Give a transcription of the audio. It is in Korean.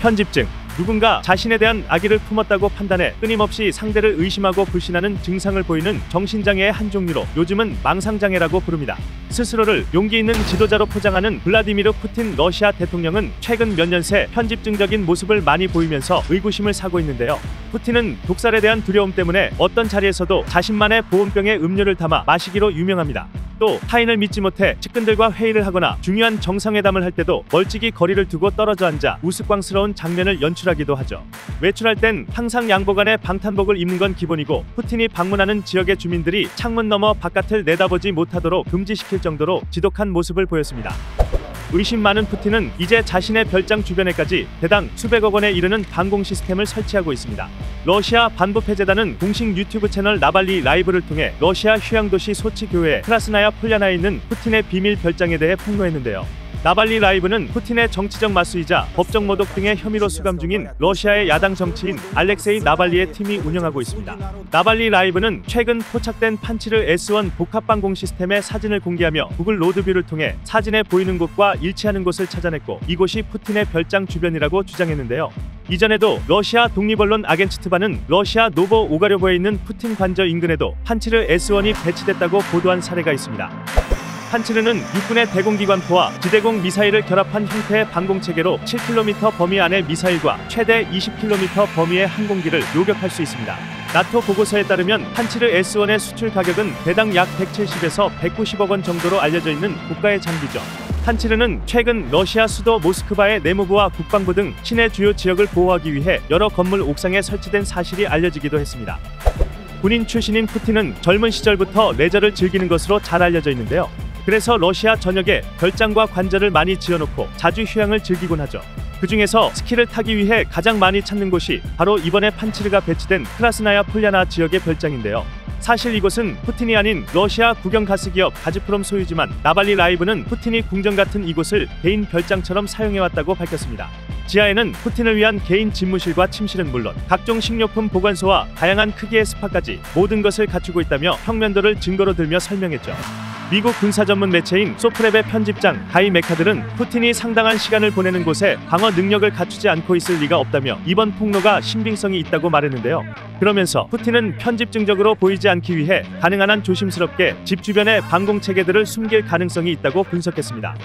편집증. 누군가 자신에 대한 악의를 품었다고 판단해 끊임없이 상대를 의심하고 불신하는 증상을 보이는 정신장애의 한 종류로 요즘은 망상장애라고 부릅니다. 스스로를 용기 있는 지도자로 포장하는 블라디미르 푸틴 러시아 대통령은 최근 몇 년 새 편집증적인 모습을 많이 보이면서 의구심을 사고 있는데요. 푸틴은 독살에 대한 두려움 때문에 어떤 자리에서도 자신만의 보온병에 음료를 담아 마시기로 유명합니다. 또 타인을 믿지 못해 측근들과 회의를 하거나 중요한 정상회담을 할 때도 멀찍이 거리를 두고 떨어져 앉아 우스꽝스러운 장면을 연출하기도 하죠. 외출할 땐 항상 양복 안에 방탄복을 입는 건 기본이고, 푸틴이 방문하는 지역의 주민들이 창문 너머 바깥을 내다보지 못하도록 금지시킬 정도로 지독한 모습을 보였습니다. 의심 많은 푸틴은 이제 자신의 별장 주변에까지 대당 수백억 원에 이르는 방공 시스템을 설치하고 있습니다. 러시아 반부패재단은 공식 유튜브 채널 나발리 라이브를 통해 러시아 휴양도시 소치 교외 크라스나야 폴야나에 있는 푸틴의 비밀 별장에 대해 폭로했는데요. 나발리 라이브는 푸틴의 정치적 맞수이자 법적 모독 등의 혐의로 수감 중인 러시아의 야당 정치인 알렉세이 나발리의 팀이 운영하고 있습니다. 나발리 라이브는 최근 포착된 판치르 S1 복합방공 시스템의 사진을 공개하며 구글 로드뷰를 통해 사진에 보이는 곳과 일치하는 곳을 찾아냈고, 이곳이 푸틴의 별장 주변이라고 주장했는데요. 이전에도 러시아 독립언론 아겐츠트바는 러시아 노보 오가료보에 있는 푸틴 관저 인근에도 판치르 S1이 배치됐다고 보도한 사례가 있습니다. 판치르는 육군의 대공기관포와 지대공 미사일을 결합한 형태의 방공체계로 7km 범위 안의 미사일과 최대 20km 범위의 항공기를 요격할 수 있습니다. 나토 보고서에 따르면 판치르 S1의 수출 가격은 대당 약 170에서 190억 원 정도로 알려져 있는 고가의 장비죠. 판치르는 최근 러시아 수도 모스크바의 내무부와 국방부 등 시내 주요 지역을 보호하기 위해 여러 건물 옥상에 설치된 사실이 알려지기도 했습니다. 군인 출신인 푸틴은 젊은 시절부터 레저를 즐기는 것으로 잘 알려져 있는데요. 그래서 러시아 전역에 별장과 관저를 많이 지어놓고 자주 휴양을 즐기곤 하죠. 그 중에서 스키를 타기 위해 가장 많이 찾는 곳이 바로 이번에 판치르가 배치된 크라스나야 폴야나 지역의 별장인데요. 사실 이곳은 푸틴이 아닌 러시아 국영 가스기업 가즈프롬 소유지만 나발리 라이브는 푸틴이 궁전 같은 이곳을 개인 별장처럼 사용해왔다고 밝혔습니다. 지하에는 푸틴을 위한 개인 집무실과 침실은 물론 각종 식료품 보관소와 다양한 크기의 스파까지 모든 것을 갖추고 있다며 평면도를 증거로 들며 설명했죠. 미국 군사 전문 매체인 소프랩의 편집장 가이 메카들은 푸틴이 상당한 시간을 보내는 곳에 방어 능력을 갖추지 않고 있을 리가 없다며 이번 폭로가 신빙성이 있다고 말했는데요. 그러면서 푸틴은 편집증적으로 보이지 않기 위해 가능한 한 조심스럽게 집 주변의 방공 체계들을 숨길 가능성이 있다고 분석했습니다.